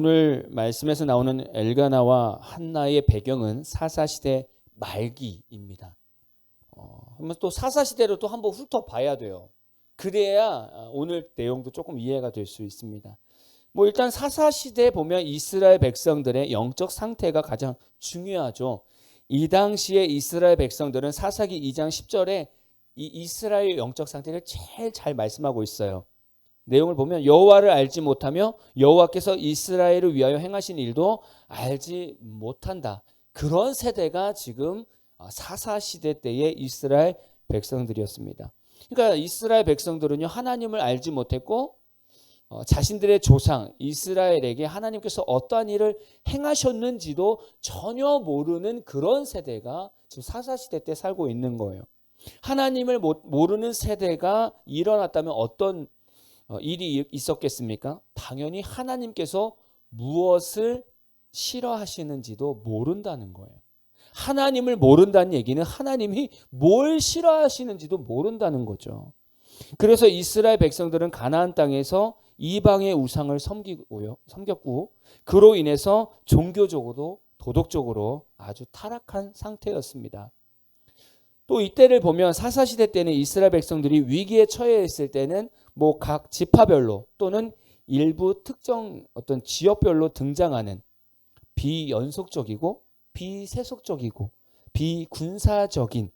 오늘 말씀에서 나오는 엘가나와 한나의 배경은 사사시대 말기입니다. 한번 또 사사시대로 또 한번 훑어봐야 돼요. 그래야 오늘 내용도 조금 이해가 될 수 있습니다. 일단 사사시대에 보면 이스라엘 백성들의 영적 상태가 가장 중요하죠. 이 당시에 이스라엘 백성들은 사사기 2장 10절에 이 이스라엘 영적 상태를 제일 잘 말씀하고 있어요. 내용을 보면 여호와를 알지 못하며 여호와께서 이스라엘을 위하여 행하신 일도 알지 못한다. 그런 세대가 지금 사사시대 때의 이스라엘 백성들이었습니다. 그러니까 이스라엘 백성들은요, 하나님을 알지 못했고 자신들의 조상 이스라엘에게 하나님께서 어떠한 일을 행하셨는지도 전혀 모르는 그런 세대가 지금 사사시대 때 살고 있는 거예요. 하나님을 모르는 세대가 일어났다면 어떤 일이 있었겠습니까? 당연히 하나님께서 무엇을 싫어하시는지도 모른다는 거예요. 하나님을 모른다는 얘기는 하나님이 뭘 싫어하시는지도 모른다는 거죠. 그래서 이스라엘 백성들은 가나안 땅에서 이방의 우상을 섬겼고 그로 인해서 종교적으로 도덕적으로 아주 타락한 상태였습니다. 또 이때를 보면 사사시대 때는 이스라엘 백성들이 위기에 처해 있을 때는 각 지파별로 또는 일부 특정 어떤 지역별로 등장하는 비연속적이고 비세속적이고 비군사적인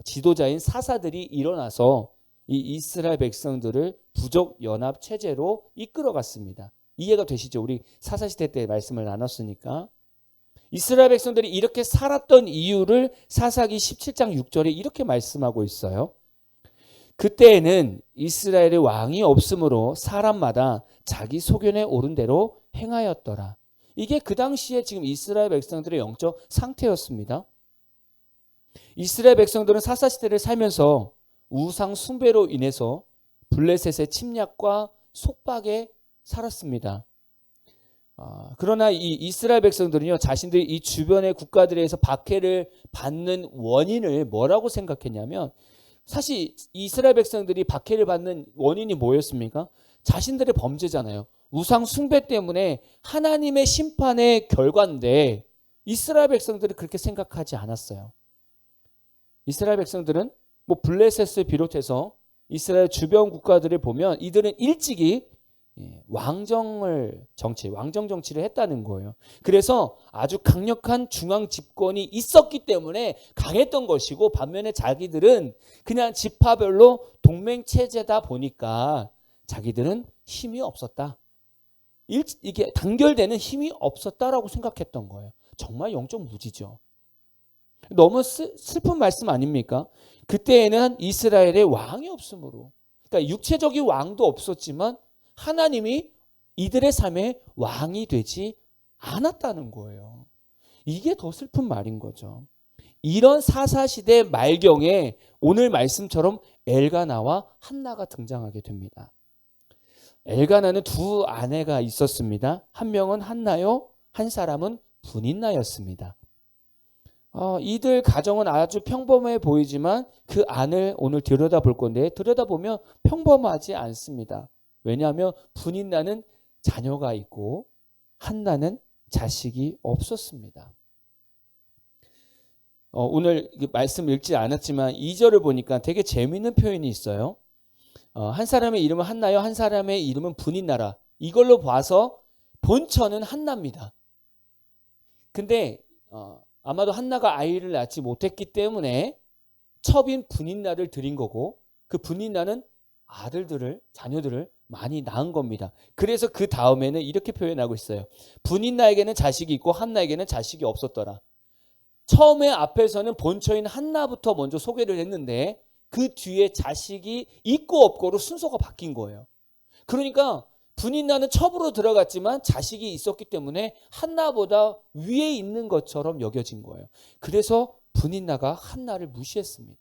지도자인 사사들이 일어나서 이 이스라엘 백성들을 부족 연합 체제로 이끌어갔습니다. 이해가 되시죠? 우리 사사시대 때 말씀을 나눴으니까. 이스라엘 백성들이 이렇게 살았던 이유를 사사기 17장 6절에 이렇게 말씀하고 있어요. 그때에는 이스라엘의 왕이 없으므로 사람마다 자기 소견에 오른 대로 행하였더라. 이게 그 당시에 지금 이스라엘 백성들의 영적 상태였습니다. 이스라엘 백성들은 사사시대를 살면서 우상 숭배로 인해서 블레셋의 침략과 속박에 살았습니다. 그러나 이 이스라엘 백성들은요, 자신들이 이 주변의 국가들에서 박해를 받는 원인을 뭐라고 생각했냐면, 사실 이스라엘 백성들이 박해를 받는 원인이 뭐였습니까? 자신들의 범죄잖아요. 우상 숭배 때문에 하나님의 심판의 결과인데 이스라엘 백성들은 그렇게 생각하지 않았어요. 이스라엘 백성들은 블레셋을 비롯해서 이스라엘 주변 국가들을 보면 이들은 일찍이 왕정 정치를 했다는 거예요. 그래서 아주 강력한 중앙 집권이 있었기 때문에 강했던 것이고, 반면에 자기들은 그냥 지파별로 동맹 체제다 보니까 자기들은 힘이 없었다. 이게 단결되는 힘이 없었다라고 생각했던 거예요. 정말 영적 무지죠. 너무 슬픈 말씀 아닙니까? 그때에는 이스라엘의 왕이 없으므로, 그러니까 육체적인 왕도 없었지만 하나님이 이들의 삶에 왕이 되지 않았다는 거예요. 이게 더 슬픈 말인 거죠. 이런 사사시대 말경에 오늘 말씀처럼 엘가나와 한나가 등장하게 됩니다. 엘가나는 두 아내가 있었습니다. 한 명은 한나요, 한 사람은 분인나였습니다. 이들 가정은 아주 평범해 보이지만 그 안을 오늘 들여다볼 건데, 들여다보면 평범하지 않습니다. 왜냐하면 분인나는 자녀가 있고 한나는 자식이 없었습니다. 오늘 말씀 읽지 않았지만 2절을 보니까 되게 재미있는 표현이 있어요. 한 사람의 이름은 한나요, 한 사람의 이름은 분인나라. 이걸로 봐서 본처는 한나입니다. 근데 아마도 한나가 아이를 낳지 못했기 때문에 첩인 분인나를 드린 거고, 그 분인나는 자녀들을 많이 낳은 겁니다. 그래서 그 다음에는 이렇게 표현하고 있어요. 분인나에게는 자식이 있고 한나에게는 자식이 없었더라. 처음에 앞에서는 본처인 한나부터 먼저 소개를 했는데 그 뒤에 자식이 있고 없고로 순서가 바뀐 거예요. 그러니까 분인나는 첩으로 들어갔지만 자식이 있었기 때문에 한나보다 위에 있는 것처럼 여겨진 거예요. 그래서 분인나가 한나를 무시했습니다.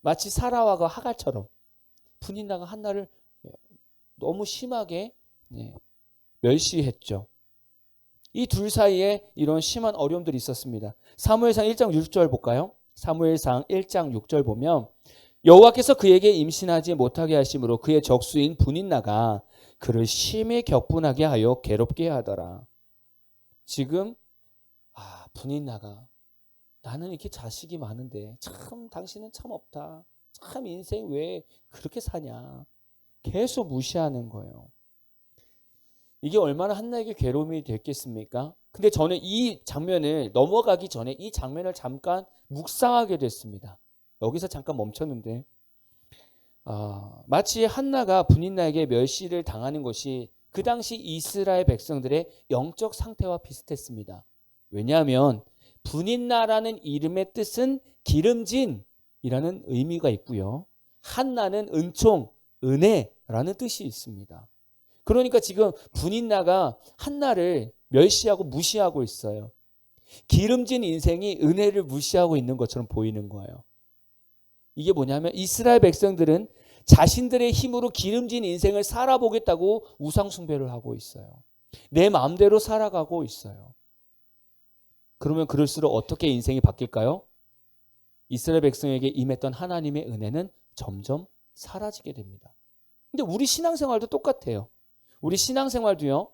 마치 사라와 하갈처럼 분인나가 한나를 너무 심하게 멸시했죠. 이 둘 사이에 이런 심한 어려움들이 있었습니다. 사무엘상 1장 6절 볼까요? 사무엘상 1장 6절 보면 여호와께서 그에게 임신하지 못하게 하심으로 그의 적수인 분인나가 그를 심히 격분하게 하여 괴롭게 하더라. 지금 분인나가 나는 이렇게 자식이 많은데 참 당신은 참 없다. 참 인생 왜 그렇게 사냐. 계속 무시하는 거예요. 이게 얼마나 한나에게 괴로움이 됐겠습니까? 근데 저는 이 장면을 넘어가기 전에 이 장면을 잠깐 묵상하게 됐습니다. 여기서 잠깐 멈췄는데 마치 한나가 분인나에게 멸시를 당하는 것이 그 당시 이스라엘 백성들의 영적 상태와 비슷했습니다. 왜냐하면 분인나라는 이름의 뜻은 기름진이라는 의미가 있고요. 한나는 은총, 은혜라는 뜻이 있습니다. 그러니까 지금 분인나가 한나를 멸시하고 무시하고 있어요. 기름진 인생이 은혜를 무시하고 있는 것처럼 보이는 거예요. 이게 뭐냐면 이스라엘 백성들은 자신들의 힘으로 기름진 인생을 살아보겠다고 우상 숭배를 하고 있어요. 내 마음대로 살아가고 있어요. 그러면 그럴수록 어떻게 인생이 바뀔까요? 이스라엘 백성에게 임했던 하나님의 은혜는 점점 사라지게 됩니다. 근데 우리 신앙생활도 똑같아요. 우리 신앙생활도요.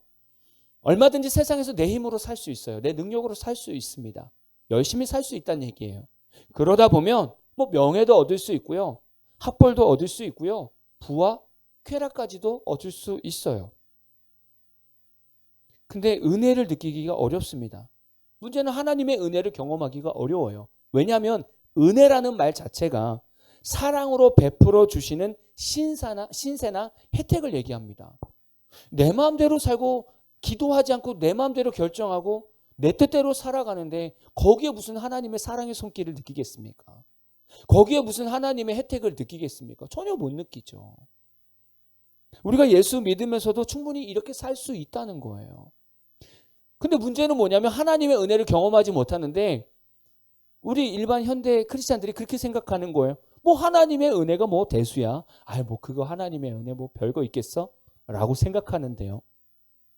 얼마든지 세상에서 내 힘으로 살 수 있어요. 내 능력으로 살 수 있습니다. 열심히 살 수 있다는 얘기예요. 그러다 보면 명예도 얻을 수 있고요. 학벌도 얻을 수 있고요. 부와 쾌락까지도 얻을 수 있어요. 근데 은혜를 느끼기가 어렵습니다. 문제는 하나님의 은혜를 경험하기가 어려워요. 왜냐하면 은혜라는 말 자체가 사랑으로 베풀어 주시는 신세나 혜택을 얘기합니다. 내 마음대로 살고 기도하지 않고 내 마음대로 결정하고 내 뜻대로 살아가는데 거기에 무슨 하나님의 사랑의 손길을 느끼겠습니까? 거기에 무슨 하나님의 혜택을 느끼겠습니까? 전혀 못 느끼죠. 우리가 예수 믿으면서도 충분히 이렇게 살 수 있다는 거예요. 근데 문제는 뭐냐면 하나님의 은혜를 경험하지 못하는데 우리 일반 현대 크리스찬들이 그렇게 생각하는 거예요. 하나님의 은혜가 대수야. 그거 하나님의 은혜 별거 있겠어? 라고 생각하는데요.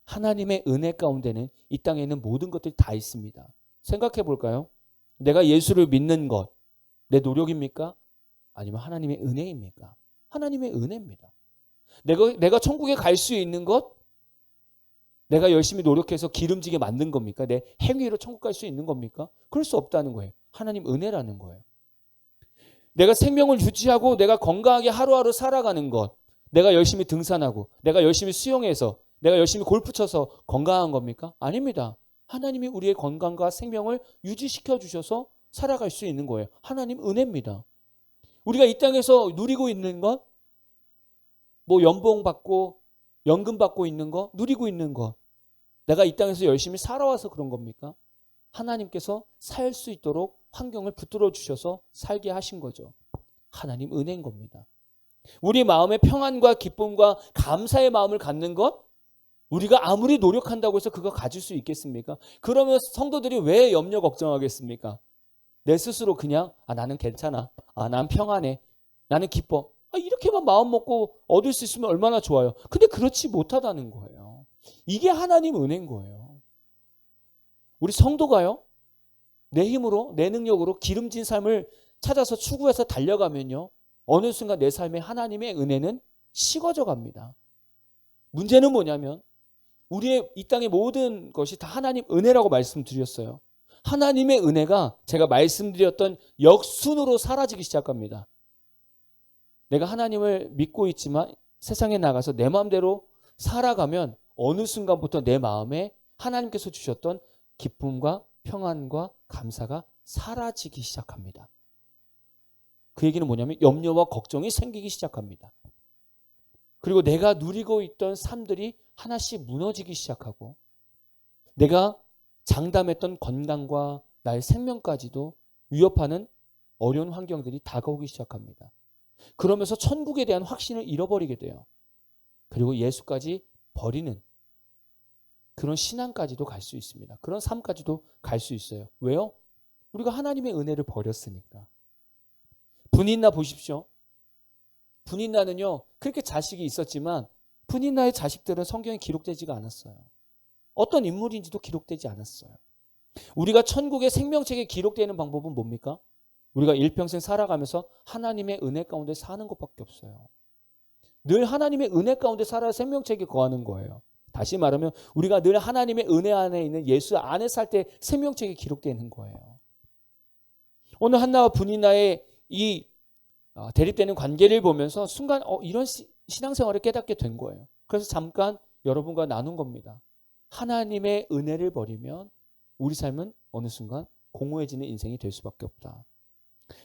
하나님의 은혜 가운데는 이 땅에 있는 모든 것들이 다 있습니다. 생각해 볼까요? 내가 예수를 믿는 것, 내 노력입니까? 아니면 하나님의 은혜입니까? 하나님의 은혜입니다. 내가 천국에 갈 수 있는 것, 내가 열심히 노력해서 기름지게 만든 겁니까? 내 행위로 천국 갈 수 있는 겁니까? 그럴 수 없다는 거예요. 하나님 은혜라는 거예요. 내가 생명을 유지하고 내가 건강하게 하루하루 살아가는 것, 내가 열심히 등산하고 내가 열심히 수영해서 내가 열심히 골프 쳐서 건강한 겁니까? 아닙니다. 하나님이 우리의 건강과 생명을 유지시켜 주셔서 살아갈 수 있는 거예요. 하나님 은혜입니다. 우리가 이 땅에서 누리고 있는 것, 연봉 받고 연금 받고 있는 것, 누리고 있는 것, 내가 이 땅에서 열심히 살아와서 그런 겁니까? 하나님께서 살 수 있도록 환경을 붙들어 주셔서 살게 하신 거죠. 하나님 은혜인 겁니다. 우리 마음의 평안과 기쁨과 감사의 마음을 갖는 것, 우리가 아무리 노력한다고 해서 그거 가질 수 있겠습니까? 그러면 성도들이 왜 염려 걱정하겠습니까? 내 스스로 그냥 나는 괜찮아. 난 평안해. 나는 기뻐. 이렇게만 마음 먹고 얻을 수 있으면 얼마나 좋아요. 근데 그렇지 못하다는 거예요. 이게 하나님 은혜인 거예요. 우리 성도가요. 내 힘으로 내 능력으로 기름진 삶을 찾아서 추구해서 달려가면요. 어느 순간 내 삶에 하나님의 은혜는 식어져 갑니다. 문제는 뭐냐면 우리의 이 땅의 모든 것이 다 하나님 은혜라고 말씀드렸어요. 하나님의 은혜가 제가 말씀드렸던 역순으로 사라지기 시작합니다. 내가 하나님을 믿고 있지만 세상에 나가서 내 마음대로 살아가면 어느 순간부터 내 마음에 하나님께서 주셨던 기쁨과 평안과 감사가 사라지기 시작합니다. 그 얘기는 뭐냐면 염려와 걱정이 생기기 시작합니다. 그리고 내가 누리고 있던 삶들이 하나씩 무너지기 시작하고 내가 장담했던 건강과 나의 생명까지도 위협하는 어려운 환경들이 다가오기 시작합니다. 그러면서 천국에 대한 확신을 잃어버리게 돼요. 그리고 예수까지 버리는 그런 신앙까지도 갈 수 있습니다. 그런 삶까지도 갈 수 있어요. 왜요? 우리가 하나님의 은혜를 버렸으니까. 분인나 보십시오. 분인나는요. 그렇게 자식이 있었지만 분인나의 자식들은 성경에 기록되지가 않았어요. 어떤 인물인지도 기록되지 않았어요. 우리가 천국의 생명책에 기록되는 방법은 뭡니까? 우리가 일평생 살아가면서 하나님의 은혜 가운데 사는 것밖에 없어요. 늘 하나님의 은혜 가운데 살아야 생명책에 거하는 거예요. 다시 말하면 우리가 늘 하나님의 은혜 안에 있는 예수 안에 살 때 생명책이 기록되는 거예요. 오늘 한나와 브니나의 이 대립되는 관계를 보면서 순간 이런 신앙생활을 깨닫게 된 거예요. 그래서 잠깐 여러분과 나눈 겁니다. 하나님의 은혜를 버리면 우리 삶은 어느 순간 공허해지는 인생이 될 수밖에 없다.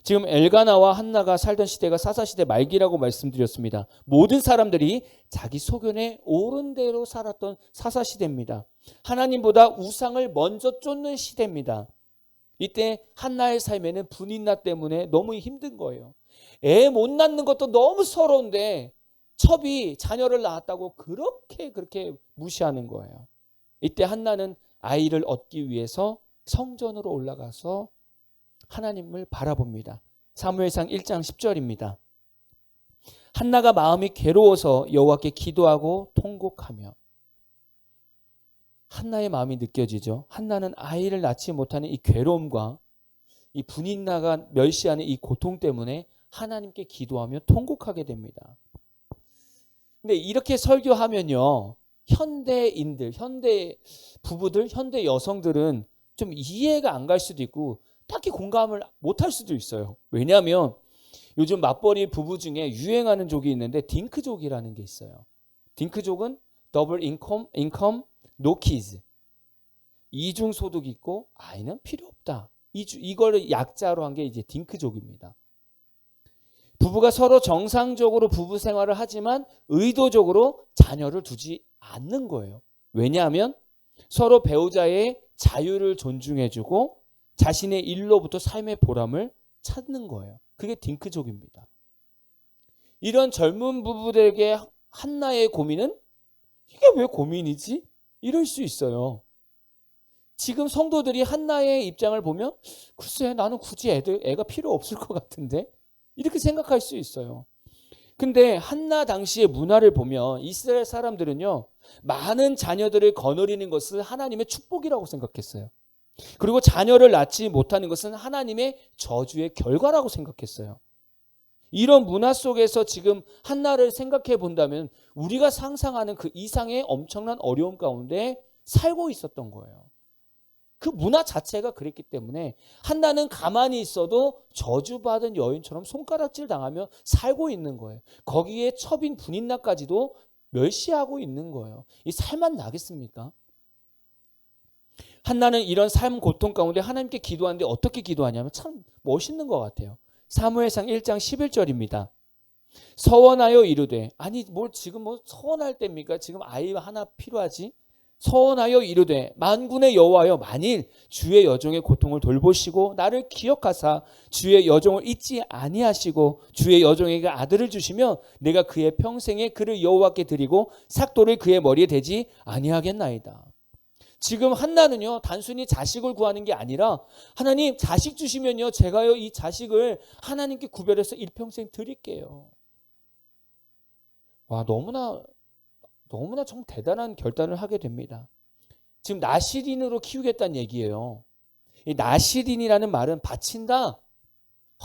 지금 엘가나와 한나가 살던 시대가 사사시대 말기라고 말씀드렸습니다. 모든 사람들이 자기 소견에 옳은 대로 살았던 사사시대입니다. 하나님보다 우상을 먼저 쫓는 시대입니다. 이때 한나의 삶에는 분인나 때문에 너무 힘든 거예요. 애 못 낳는 것도 너무 서러운데 첩이 자녀를 낳았다고 그렇게 무시하는 거예요. 이때 한나는 아이를 얻기 위해서 성전으로 올라가서 하나님을 바라봅니다. 사무엘상 1장 10절입니다. 한나가 마음이 괴로워서 여호와께 기도하고 통곡하며. 한나의 마음이 느껴지죠. 한나는 아이를 낳지 못하는 이 괴로움과 이 분인나가 멸시하는 이 고통 때문에 하나님께 기도하며 통곡하게 됩니다. 근데 이렇게 설교하면요, 현대인들, 현대 부부들, 현대 여성들은 좀 이해가 안 갈 수도 있고 딱히 공감을 못할 수도 있어요. 왜냐하면 요즘 맞벌이 부부 중에 유행하는 족이 있는데 딩크족이라는 게 있어요. 딩크족은 더블 인컴, no kids. 이중 소득 있고 아이는 필요 없다. 이걸 약자로 한 게 이제 딩크족입니다. 부부가 서로 정상적으로 부부 생활을 하지만 의도적으로 자녀를 두지 않는 거예요. 왜냐하면 서로 배우자의 자유를 존중해주고 자신의 일로부터 삶의 보람을 찾는 거예요. 그게 딩크족입니다. 이런 젊은 부부들에게 한나의 고민은 이게 왜 고민이지? 이럴 수 있어요. 지금 성도들이 한나의 입장을 보면 글쎄 나는 굳이 애가 필요 없을 것 같은데 이렇게 생각할 수 있어요. 근데 한나 당시의 문화를 보면 이스라엘 사람들은요, 많은 자녀들을 거느리는 것을 하나님의 축복이라고 생각했어요. 그리고 자녀를 낳지 못하는 것은 하나님의 저주의 결과라고 생각했어요. 이런 문화 속에서 지금 한나를 생각해 본다면 우리가 상상하는 그 이상의 엄청난 어려움 가운데 살고 있었던 거예요. 그 문화 자체가 그랬기 때문에 한나는 가만히 있어도 저주받은 여인처럼 손가락질 당하며 살고 있는 거예요. 거기에 첩인 분인나까지도 멸시하고 있는 거예요. 이 살만 나겠습니까? 한나는 이런 삶 고통 가운데 하나님께 기도하는데 어떻게 기도하냐면 참 멋있는 것 같아요. 사무엘상 1장 11절입니다. 서원하여 이르되, 아니 뭘 지금 서원할 때입니까? 지금 아이 하나 필요하지? 서원하여 이르되 만군의 여호와여, 만일 주의 여종의 고통을 돌보시고 나를 기억하사 주의 여종을 잊지 아니하시고 주의 여종에게 아들을 주시면 내가 그의 평생에 그를 여호와께 드리고 삭도를 그의 머리에 대지 아니하겠나이다. 지금 한나는요, 단순히 자식을 구하는 게 아니라 하나님 자식 주시면요, 제가요 이 자식을 하나님께 구별해서 일평생 드릴게요. 와, 너무나 좀 대단한 결단을 하게 됩니다. 지금 나시린으로 키우겠다는 얘기예요. 이 나시린이라는 말은 바친다,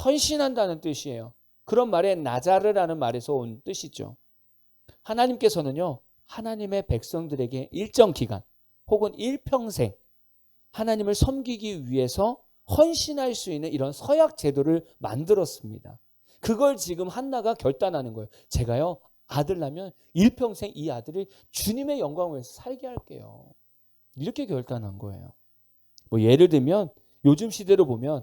헌신한다는 뜻이에요. 그런 말에 나자르라는 말에서 온 뜻이죠. 하나님께서는요, 하나님의 백성들에게 일정 기간 혹은 일평생 하나님을 섬기기 위해서 헌신할 수 있는 이런 서약 제도를 만들었습니다. 그걸 지금 한나가 결단하는 거예요. 제가요 아들 낳으면 일평생 이 아들을 주님의 영광을 위해서 살게 할게요. 이렇게 결단한 거예요. 뭐 예를 들면 요즘 시대로 보면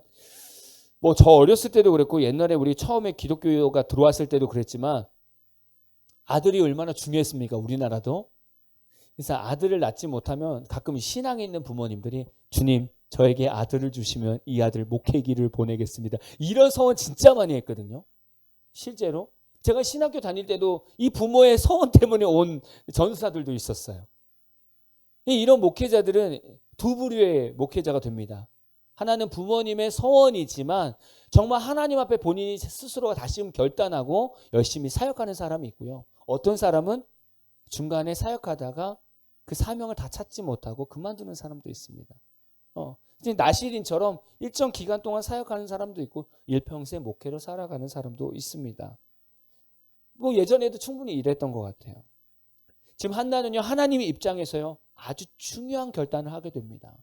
뭐 저 어렸을 때도 그랬고 옛날에 우리 처음에 기독교가 들어왔을 때도 그랬지만 아들이 얼마나 중요했습니까? 우리나라도. 그래서 아들을 낳지 못하면 가끔 신앙에 있는 부모님들이 주님 저에게 아들을 주시면 이 아들 목회기를 보내겠습니다. 이런 서원 진짜 많이 했거든요. 실제로. 제가 신학교 다닐 때도 이 부모의 서원 때문에 온 전사들도 있었어요. 이런 목회자들은 두 부류의 목회자가 됩니다. 하나는 부모님의 서원이지만 정말 하나님 앞에 본인이 스스로가 다시금 결단하고 열심히 사역하는 사람이 있고요. 어떤 사람은 중간에 사역하다가 그 사명을 다 찾지 못하고 그만두는 사람도 있습니다. 나시린처럼 일정 기간 동안 사역하는 사람도 있고 일평생 목회로 살아가는 사람도 있습니다. 뭐 예전에도 충분히 이랬던 것 같아요. 지금 한나는요, 하나님의 입장에서요, 아주 중요한 결단을 하게 됩니다.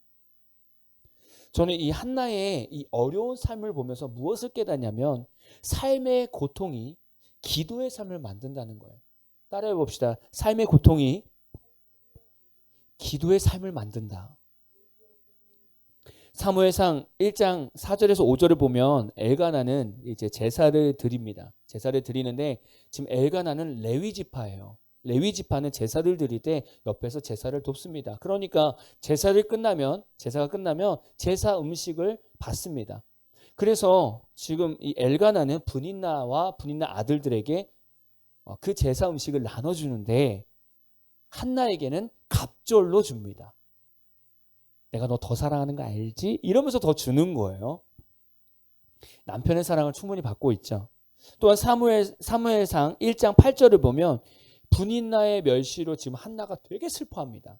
저는 이 한나의 이 어려운 삶을 보면서 무엇을 깨닫냐면 삶의 고통이 기도의 삶을 만든다는 거예요. 따라해 봅시다. 삶의 고통이 기도의 삶을 만든다. 사무엘상 1장 4절에서 5절을 보면 엘가나는 이제 제사를 드립니다. 제사를 드리는데 지금 엘가나는 레위 지파예요. 레위 지파는 제사를 드릴 때 옆에서 제사를 돕습니다. 그러니까 제사가 끝나면 제사 음식을 받습니다. 그래서 지금 이 엘가나는 분인나와 분인나 아들들에게 그 제사 음식을 나눠주는데 한나에게는 갑절로 줍니다. 내가 너 더 사랑하는 거 알지? 이러면서 더 주는 거예요. 남편의 사랑을 충분히 받고 있죠. 또한 사무엘상 1장 8절을 보면 분인나의 멸시로 지금 한나가 되게 슬퍼합니다.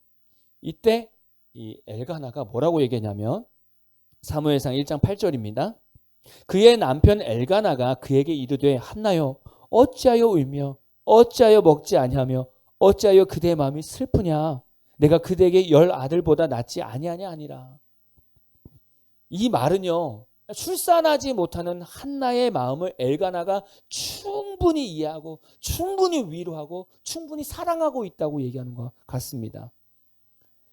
이때 이 엘가나가 뭐라고 얘기하냐면 사무엘상 1장 8절입니다. 그의 남편 엘가나가 그에게 이르되 한나여 어찌하여 울며 어찌하여 먹지 아니하며 어찌하여 그대의 마음이 슬프냐 내가 그대에게 10 아들보다 낫지 아니하냐 아니라. 이 말은요 출산하지 못하는 한나의 마음을 엘가나가 충분히 이해하고 충분히 위로하고 충분히 사랑하고 있다고 얘기하는 것 같습니다.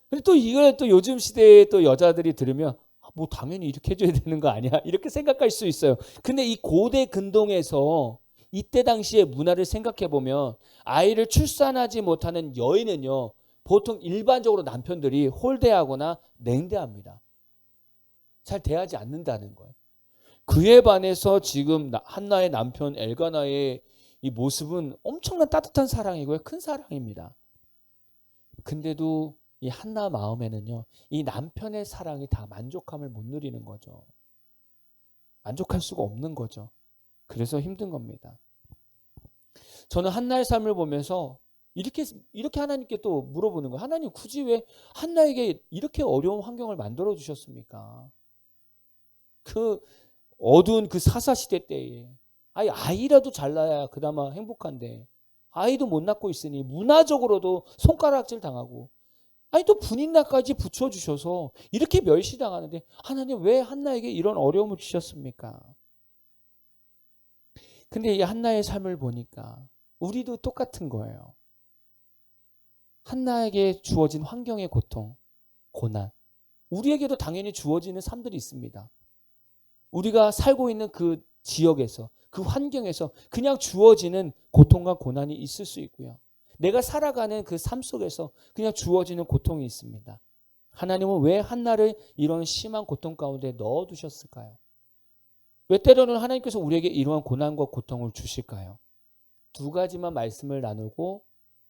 근데 또 이걸 또 요즘 시대에 또 여자들이 들으면 뭐 당연히 이렇게 해줘야 되는 거 아니야? 이렇게 생각할 수 있어요. 근데 이 고대 근동에서 이때 당시의 문화를 생각해 보면 아이를 출산하지 못하는 여인은요 보통 일반적으로 남편들이 홀대하거나 냉대합니다. 잘 대하지 않는다는 거예요. 그에 반해서 지금 한나의 남편 엘가나의 이 모습은 엄청난 따뜻한 사랑이고요. 큰 사랑입니다. 근데도 이 한나 마음에는요. 이 남편의 사랑이 다 만족함을 못 누리는 거죠. 만족할 수가 없는 거죠. 그래서 힘든 겁니다. 저는 한나의 삶을 보면서 이렇게 하나님께 또 물어보는 거예요. 하나님 굳이 왜 한나에게 이렇게 어려운 환경을 만들어 주셨습니까? 그 어두운 그 사사시대 때에 아이라도 잘 낳아야 그나마 행복한데 아이도 못 낳고 있으니 문화적으로도 손가락질 당하고 또 분인나까지 붙여주셔서 이렇게 멸시당하는데 하나님 왜 한나에게 이런 어려움을 주셨습니까? 근데 이 한나의 삶을 보니까 우리도 똑같은 거예요. 한나에게 주어진 환경의 고통, 고난 우리에게도 당연히 주어지는 삶들이 있습니다. 우리가 살고 있는 그 지역에서 그 환경에서 그냥 주어지는 고통과 고난이 있을 수 있고요. 내가 살아가는 그 삶 속에서 그냥 주어지는 고통이 있습니다. 하나님은 왜 한나를 이런 심한 고통 가운데 넣어두셨을까요? 왜 때로는 하나님께서 우리에게 이러한 고난과 고통을 주실까요? 두 가지만 말씀을 나누고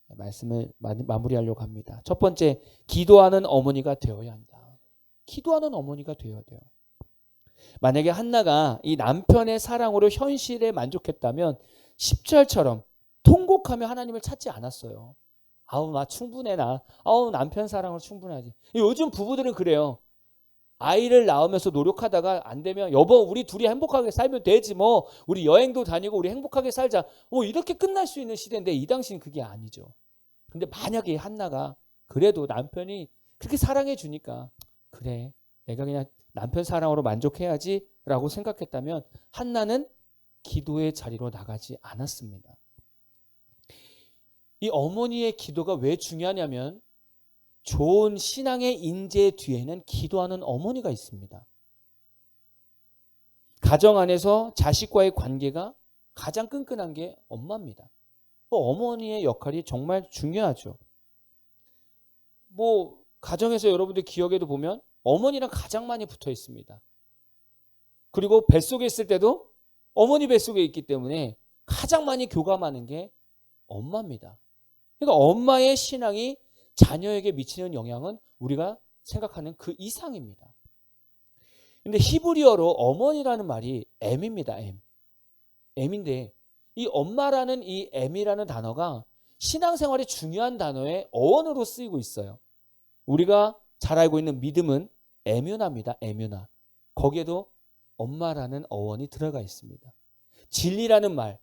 말씀을 마무리하려고 합니다. 첫 번째, 기도하는 어머니가 되어야 한다. 기도하는 어머니가 되어야 돼요. 만약에 한나가 이 남편의 사랑으로 현실에 만족했다면 10절처럼 통곡하며 하나님을 찾지 않았어요. 나 충분해 나. 남편 사랑으로 충분하지. 요즘 부부들은 그래요. 아이를 낳으면서 노력하다가 안 되면 여보 우리 둘이 행복하게 살면 되지 뭐. 우리 여행도 다니고 우리 행복하게 살자. 이렇게 끝날 수 있는 시대인데 이 당시는 그게 아니죠. 근데 만약에 한나가 그래도 남편이 그렇게 사랑해 주니까 그래 내가 그냥 남편 사랑으로 만족해야지 라고 생각했다면 한나는 기도의 자리로 나가지 않았습니다. 이 어머니의 기도가 왜 중요하냐면 좋은 신앙의 인재 뒤에는 기도하는 어머니가 있습니다. 가정 안에서 자식과의 관계가 가장 끈끈한 게 엄마입니다. 어머니의 역할이 정말 중요하죠. 가정에서 여러분들 기억에도 보면 어머니랑 가장 많이 붙어 있습니다. 그리고 뱃속에 있을 때도 어머니 뱃속에 있기 때문에 가장 많이 교감하는 게 엄마입니다. 그러니까 엄마의 신앙이 자녀에게 미치는 영향은 우리가 생각하는 그 이상입니다. 근데 히브리어로 어머니라는 말이 M입니다. M인데 이 엄마라는 이 M이라는 단어가 신앙생활에 중요한 단어의 어원으로 쓰이고 있어요. 우리가 잘 알고 있는 믿음은 에뮤나입니다. 에뮤나. 거기에도 엄마라는 어원이 들어가 있습니다. 진리라는 말,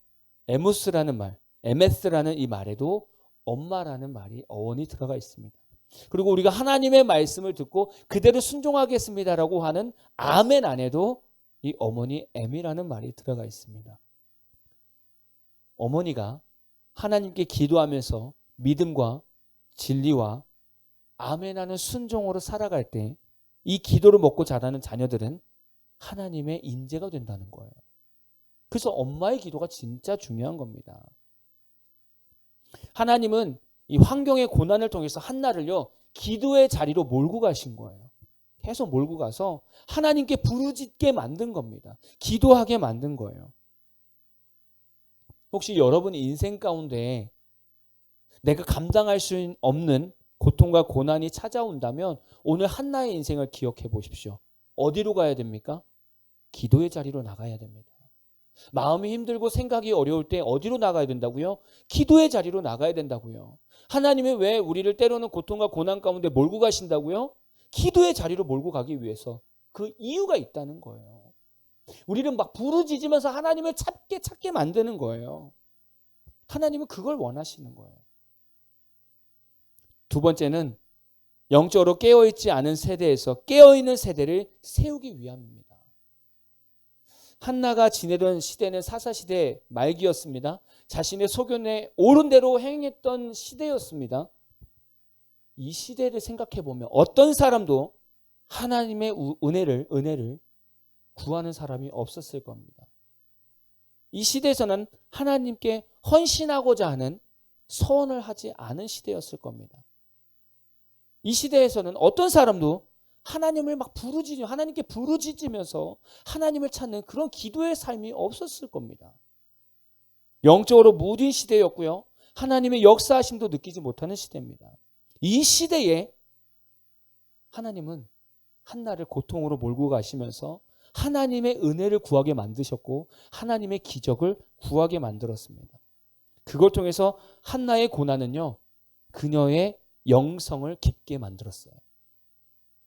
에무스라는 말, 에메스라는 이 말에도 엄마라는 말이 어원이 들어가 있습니다. 그리고 우리가 하나님의 말씀을 듣고 그대로 순종하겠습니다라고 하는 아멘 안에도 이 어머니 M이라는 말이 들어가 있습니다. 어머니가 하나님께 기도하면서 믿음과 진리와 아멘하는 순종으로 살아갈 때 이 기도를 먹고 자라는 자녀들은 하나님의 인재가 된다는 거예요. 그래서 엄마의 기도가 진짜 중요한 겁니다. 하나님은 이 환경의 고난을 통해서 한나를요, 기도의 자리로 몰고 가신 거예요. 계속 몰고 가서 하나님께 부르짖게 만든 겁니다. 기도하게 만든 거예요. 혹시 여러분 인생 가운데 내가 감당할 수 없는 고통과 고난이 찾아온다면 오늘 한나의 인생을 기억해 보십시오. 어디로 가야 됩니까? 기도의 자리로 나가야 됩니다. 마음이 힘들고 생각이 어려울 때 어디로 나가야 된다고요? 기도의 자리로 나가야 된다고요. 하나님이 왜 우리를 때로는 고통과 고난 가운데 몰고 가신다고요? 기도의 자리로 몰고 가기 위해서. 그 이유가 있다는 거예요. 우리는 막 부르짖으면서 하나님을 찾게 만드는 거예요. 하나님은 그걸 원하시는 거예요. 두 번째는 영적으로 깨어있지 않은 세대에서 깨어있는 세대를 세우기 위함입니다. 한나가 지내던 시대는 사사시대 말기였습니다. 자신의 소견에 옳은 대로 행했던 시대였습니다. 이 시대를 생각해 보면 어떤 사람도 하나님의 은혜를 구하는 사람이 없었을 겁니다. 이 시대에서는 하나님께 헌신하고자 하는 서원을 하지 않은 시대였을 겁니다. 이 시대에서는 어떤 사람도 하나님을 막 하나님께 부르짖으면서 하나님을 찾는 그런 기도의 삶이 없었을 겁니다. 영적으로 무딘 시대였고요. 하나님의 역사하심도 느끼지 못하는 시대입니다. 이 시대에 하나님은 한나를 고통으로 몰고 가시면서 하나님의 은혜를 구하게 만드셨고 하나님의 기적을 구하게 만들었습니다. 그걸 통해서 한나의 고난은요, 그녀의 영성을 깊게 만들었어요.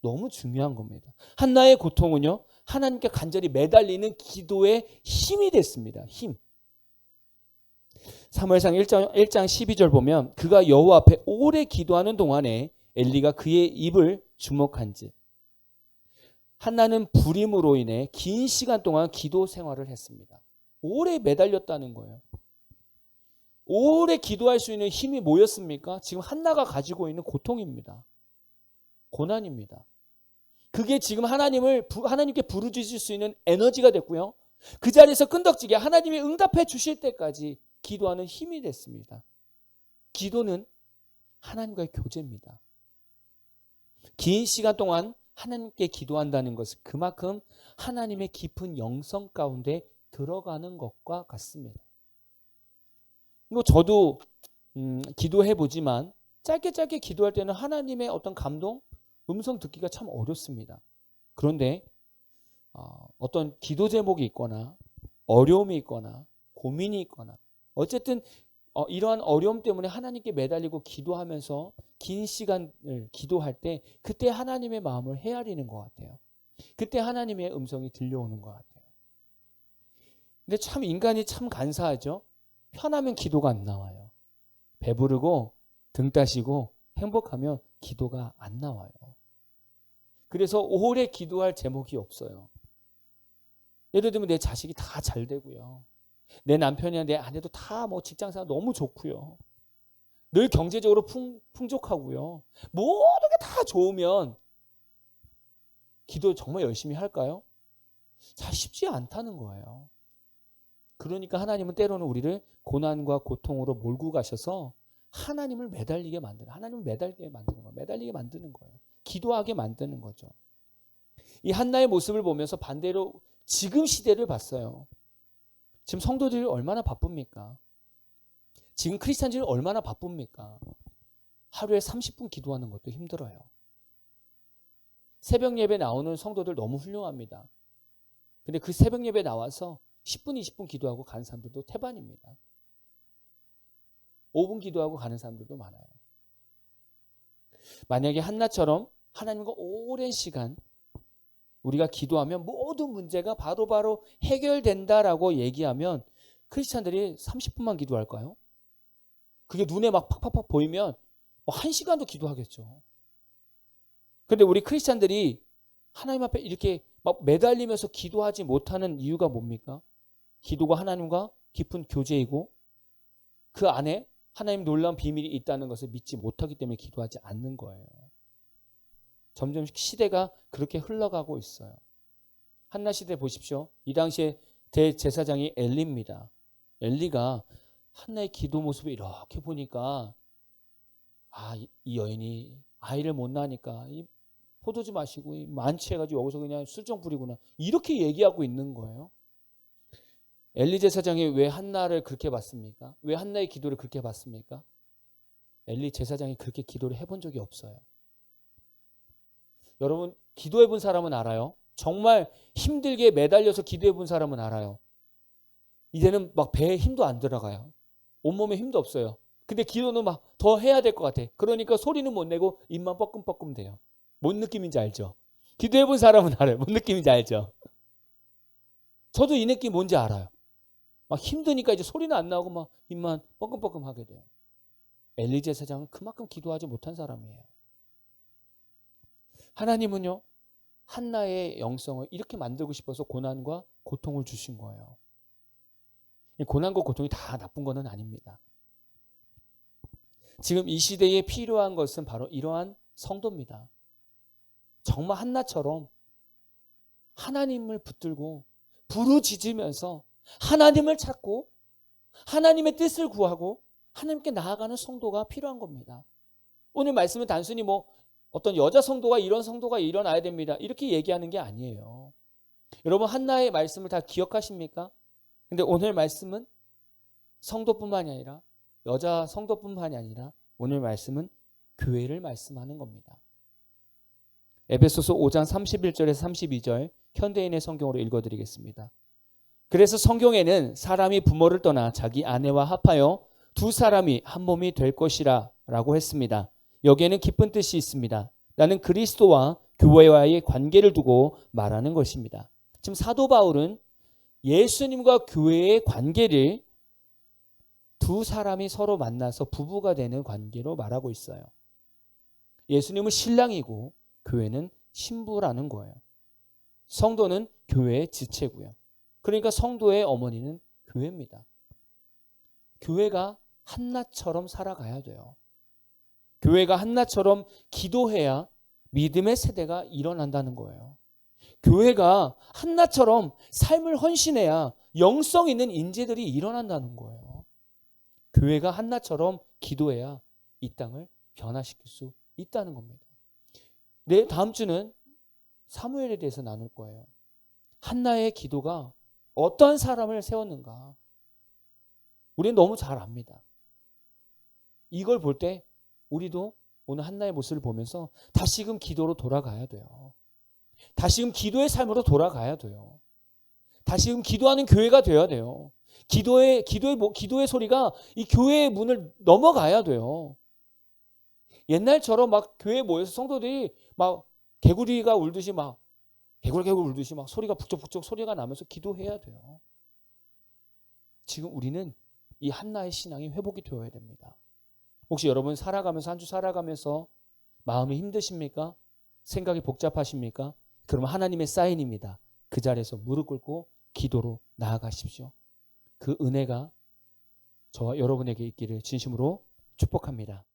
너무 중요한 겁니다. 한나의 고통은요, 하나님께 간절히 매달리는 기도의 힘이 됐습니다. 힘. 사무엘상 1장 12절 보면 그가 여호와 앞에 오래 기도하는 동안에 엘리가 그의 입을 주목한즉 한나는 불임으로 인해 긴 시간 동안 기도 생활을 했습니다. 오래 매달렸다는 거예요. 오래 기도할 수 있는 힘이 뭐였습니까? 지금 한나가 가지고 있는 고통입니다. 고난입니다. 그게 지금 하나님께 부르짖을 수 있는 에너지가 됐고요. 그 자리에서 끈덕지게 하나님이 응답해 주실 때까지 기도하는 힘이 됐습니다. 기도는 하나님과의 교제입니다. 긴 시간 동안 하나님께 기도한다는 것은 그만큼 하나님의 깊은 영성 가운데 들어가는 것과 같습니다. 이거 저도 기도해 보지만 짧게 기도할 때는 하나님의 어떤 감동, 음성 듣기가 참 어렵습니다. 그런데 어떤 기도 제목이 있거나 어려움이 있거나 고민이 있거나 어쨌든 이러한 어려움 때문에 하나님께 매달리고 기도하면서 긴 시간을 기도할 때 그때 하나님의 마음을 헤아리는 것 같아요. 그때 하나님의 음성이 들려오는 것 같아요. 근데 참 인간이 참 간사하죠. 편하면 기도가 안 나와요. 배부르고 등 따시고 행복하면 기도가 안 나와요. 그래서 오래 기도할 제목이 없어요. 예를 들면 내 자식이 다 잘 되고요. 내 남편이나 내 아내도 다 직장생활 너무 좋고요. 늘 경제적으로 풍족하고요. 모든 게 다 좋으면 기도 정말 열심히 할까요? 잘 쉽지 않다는 거예요. 그러니까 하나님은 때로는 우리를 고난과 고통으로 몰고 가셔서 하나님을 매달리게 만드는, 하나님을 매달리게 만드는 거예요. 매달리게 만드는 거예요. 기도하게 만드는 거죠. 이 한나의 모습을 보면서 반대로 지금 시대를 봤어요. 지금 성도들이 얼마나 바쁩니까? 지금 크리스찬들이 얼마나 바쁩니까? 하루에 30분 기도하는 것도 힘들어요. 새벽 예배 나오는 성도들 너무 훌륭합니다. 근데 그 새벽 예배 나와서 10분, 20분 기도하고 가는 사람들도 태반입니다. 5분 기도하고 가는 사람들도 많아요. 만약에 한나처럼 하나님과 오랜 시간 우리가 기도하면 모든 문제가 바로바로 해결된다라고 얘기하면 크리스찬들이 30분만 기도할까요? 그게 눈에 막 팍팍팍 보이면 뭐 1시간도 기도하겠죠. 그런데 우리 크리스찬들이 하나님 앞에 이렇게 막 매달리면서 기도하지 못하는 이유가 뭡니까? 기도가 하나님과 깊은 교제이고 그 안에 하나님 놀라운 비밀이 있다는 것을 믿지 못하기 때문에 기도하지 않는 거예요. 점점 시대가 그렇게 흘러가고 있어요. 한나 시대 보십시오. 이 당시에 대제사장이 엘리입니다. 엘리가 한나의 기도 모습을 이렇게 보니까 이 여인이 아이를 못 낳으니까 이 포도주 마시고 만취해가지고 여기서 그냥 술정 부리구나 이렇게 얘기하고 있는 거예요. 엘리 제사장이 왜 한나를 그렇게 봤습니까? 왜 한나의 기도를 그렇게 봤습니까? 엘리 제사장이 그렇게 기도를 해본 적이 없어요. 여러분 기도해 본 사람은 알아요. 정말 힘들게 매달려서 기도해 본 사람은 알아요. 이제는 막 배에 힘도 안 들어가요. 온몸에 힘도 없어요. 근데 기도는 막 더 해야 될 것 같아. 그러니까 소리는 못 내고 입만 뻐끔뻐끔 돼요. 뭔 느낌인지 알죠? 기도해 본 사람은 알아요. 뭔 느낌인지 알죠? 저도 이 느낌 뭔지 알아요. 막 힘드니까 이제 소리는 안 나오고 막 입만 뻐끔뻐끔 하게 돼요. 엘리 제사장은 그만큼 기도하지 못한 사람이에요. 하나님은요, 한나의 영성을 이렇게 만들고 싶어서 고난과 고통을 주신 거예요. 이 고난과 고통이 다 나쁜 건 아닙니다. 지금 이 시대에 필요한 것은 바로 이러한 성도입니다. 정말 한나처럼 하나님을 붙들고 부르짖으면서 하나님을 찾고 하나님의 뜻을 구하고 하나님께 나아가는 성도가 필요한 겁니다. 오늘 말씀은 단순히 뭐 어떤 여자 성도가 이런 성도가 일어나야 됩니다. 이렇게 얘기하는 게 아니에요. 여러분 한나의 말씀을 다 기억하십니까? 근데 오늘 말씀은 성도뿐만이 아니라 여자 성도뿐만이 아니라 오늘 말씀은 교회를 말씀하는 겁니다. 에베소서 5장 31절에서 32절 현대인의 성경으로 읽어드리겠습니다. 그래서 성경에는 사람이 부모를 떠나 자기 아내와 합하여 두 사람이 한 몸이 될 것이라 라고 했습니다. 여기에는 깊은 뜻이 있습니다. 나는 그리스도와 교회와의 관계를 두고 말하는 것입니다. 지금 사도 바울은 예수님과 교회의 관계를 두 사람이 서로 만나서 부부가 되는 관계로 말하고 있어요. 예수님은 신랑이고 교회는 신부라는 거예요. 성도는 교회의 지체고요. 그러니까 성도의 어머니는 교회입니다. 교회가 한나처럼 살아가야 돼요. 교회가 한나처럼 기도해야 믿음의 세대가 일어난다는 거예요. 교회가 한나처럼 삶을 헌신해야 영성 있는 인재들이 일어난다는 거예요. 교회가 한나처럼 기도해야 이 땅을 변화시킬 수 있다는 겁니다. 네, 다음 주는 사무엘에 대해서 나눌 거예요. 한나의 기도가 어떤 사람을 세웠는가? 우리는 너무 잘 압니다. 이걸 볼 때 우리도 오늘 한나의 모습을 보면서 다시금 기도로 돌아가야 돼요. 다시금 기도의 삶으로 돌아가야 돼요. 다시금 기도하는 교회가 되어야 돼요. 기도의 소리가 이 교회의 문을 넘어가야 돼요. 옛날처럼 막 교회에 모여서 성도들이 막 개구리가 울듯이 막 개굴개굴 울듯이 막 소리가 북적북적 소리가 나면서 기도해야 돼요. 지금 우리는 이 한나의 신앙이 회복이 되어야 됩니다. 혹시 여러분 살아가면서 한 주 살아가면서 마음이 힘드십니까? 생각이 복잡하십니까? 그러면 하나님의 사인입니다. 그 자리에서 무릎 꿇고 기도로 나아가십시오. 그 은혜가 저와 여러분에게 있기를 진심으로 축복합니다.